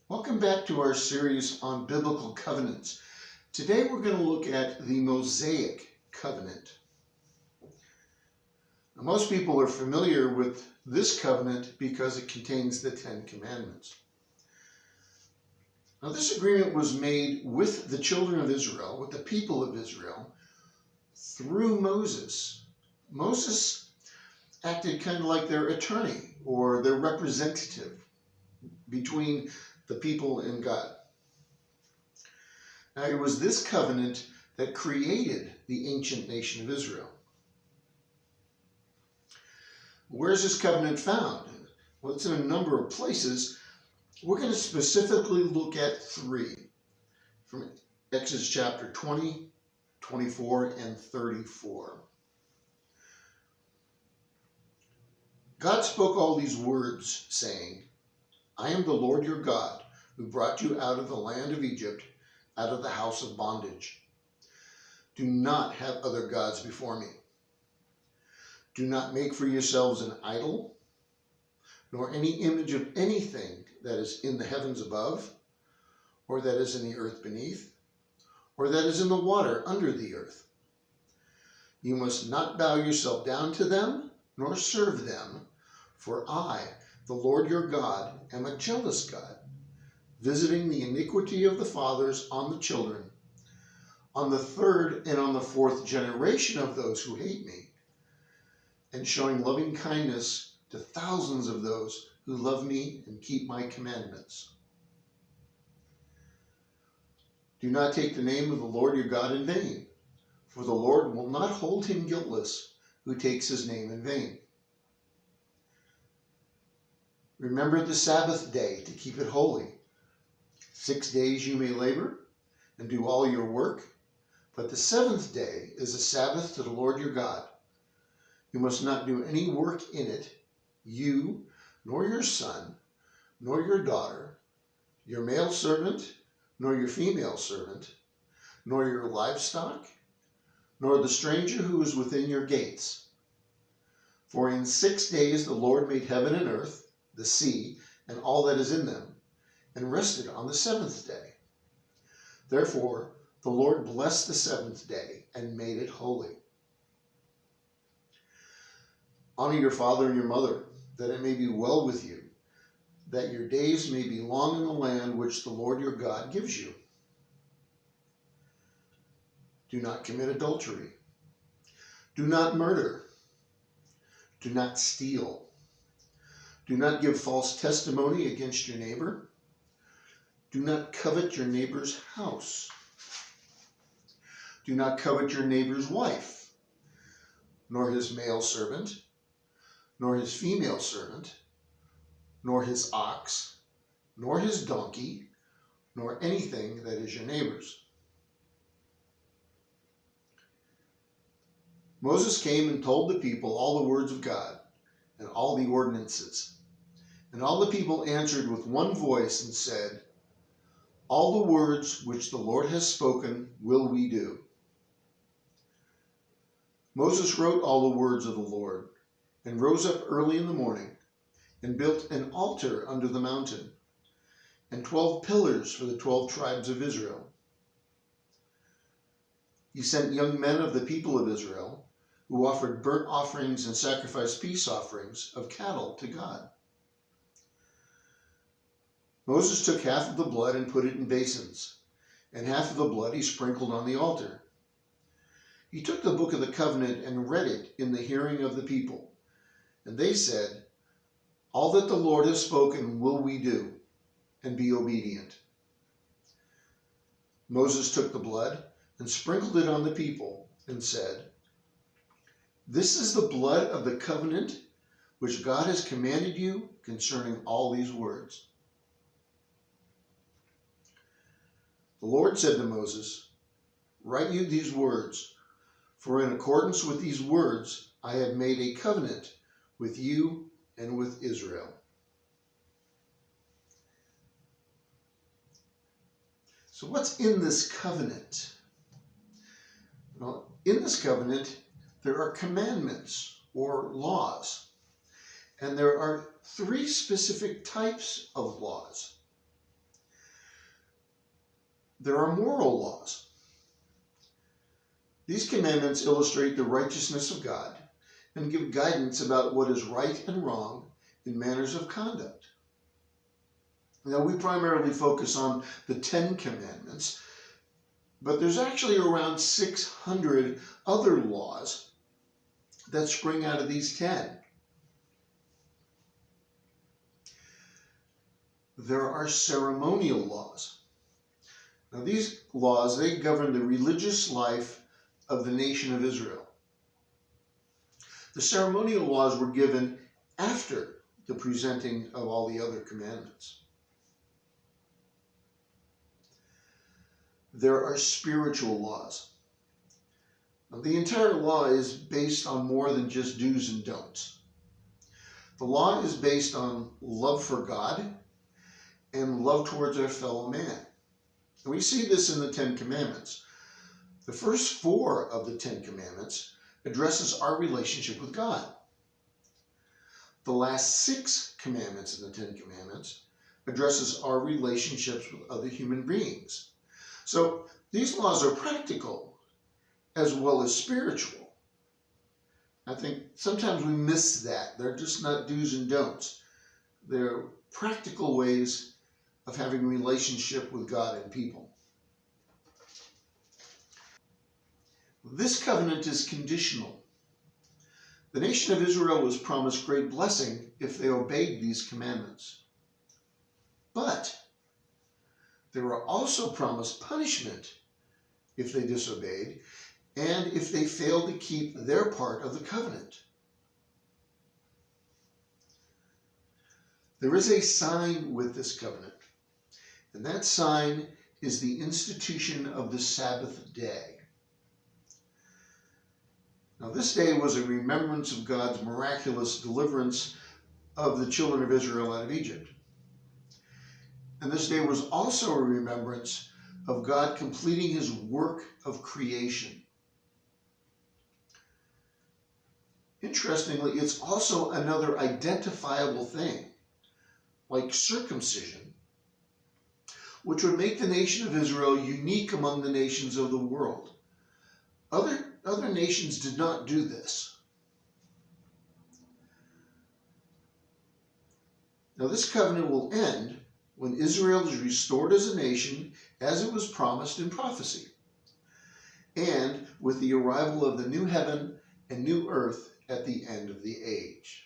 Welcome back to our series on biblical covenants. Today we're going to look at the Mosaic Covenant. Now, most people are familiar with this covenant because it contains the Ten Commandments. Now, this agreement was made with the children of Israel, with the people of Israel, through Moses. Moses acted kind of like their attorney or their representative between the people and God. Now, it was this covenant that created the ancient nation of Israel. Where is this covenant found? Well, it's in a number of places. We're going to specifically look at three from Exodus chapter 20, 24, and 34. God spoke all these words, saying, I am the Lord your God, who brought you out of the land of Egypt, out of the house of bondage. Do not have other gods before me. Do not make for yourselves an idol, nor any image of anything that is in the heavens above, or that is in the earth beneath, or that is in the water under the earth. You must not bow yourself down to them, nor serve them, for I, the Lord your God, am a jealous God, visiting the iniquity of the fathers on the children, on the third and on the fourth generation of those who hate me, and showing loving kindness to thousands of those who love me and keep my commandments. Do not take the name of the Lord your God in vain, for the Lord will not hold him guiltless who takes his name in vain. Remember the Sabbath day to keep it holy. 6 days you may labor and do all your work, but the seventh day is a Sabbath to the Lord your God. You must not do any work in it, you, nor your son, nor your daughter, your male servant, nor your female servant, nor your livestock, nor the stranger who is within your gates. For in 6 days the Lord made heaven and earth, the sea, and all that is in them, and rested on the seventh day. Therefore, the Lord blessed the seventh day and made it holy. Honor your father and your mother, that it may be well with you, that your days may be long in the land which the Lord your God gives you. Do not commit adultery. Do not murder. Do not steal. Do not give false testimony against your neighbor. Do not covet your neighbor's house. Do not covet your neighbor's wife, nor his male servant, nor his female servant, nor his ox, nor his donkey, nor anything that is your neighbor's. Moses came and told the people all the words of God and all the ordinances. And all the people answered with one voice and said, all the words which the Lord has spoken will we do. Moses wrote all the words of the Lord, and rose up early in the morning, and built an altar under the mountain, and 12 pillars for the 12 tribes of Israel. He sent young men of the people of Israel, who offered burnt offerings and sacrificed peace offerings of cattle to God. Moses took half of the blood and put it in basins, and half of the blood he sprinkled on the altar. He took the book of the covenant and read it in the hearing of the people. And they said, all that the Lord has spoken will we do, and be obedient. Moses took the blood and sprinkled it on the people, and said, this is the blood of the covenant which God has commanded you concerning all these words. The Lord said to Moses, write you these words, for in accordance with these words I have made a covenant with you and with Israel. So what's in this covenant? Well, in this covenant, there are commandments or laws. And there are three specific types of laws. There are moral laws. These commandments illustrate the righteousness of God and give guidance about what is right and wrong in manners of conduct. Now, we primarily focus on the 10 Commandments, but there's actually around 600 other laws that spring out of these 10. There are ceremonial laws. Now, these laws, they govern the religious life of the nation of Israel. The ceremonial laws were given after the presenting of all the other commandments. There are spiritual laws. Now, the entire law is based on more than just do's and don'ts. The law is based on love for God and love towards our fellow man. And we see this in the 10 Commandments. The first 4 of the 10 Commandments addresses our relationship with God. The last 6 commandments in the 10 Commandments addresses our relationships with other human beings. So these laws are practical as well as spiritual. I think sometimes we miss that. They're just not do's and don'ts. They're practical ways of having a relationship with God and people. This covenant is conditional. The nation of Israel was promised great blessing if they obeyed these commandments. But they were also promised punishment if they disobeyed and if they failed to keep their part of the covenant. There is a sign with this covenant, and that sign is the institution of the Sabbath day. Now, this day was a remembrance of God's miraculous deliverance of the children of Israel out of Egypt. And this day was also a remembrance of God completing his work of creation. Interestingly, it's also another identifiable thing, like circumcision, which would make the nation of Israel unique among the nations of the world. Other nations did not do this. Now, this covenant will end when Israel is restored as a nation, as it was promised in prophecy, and with the arrival of the new heaven and new earth at the end of the age.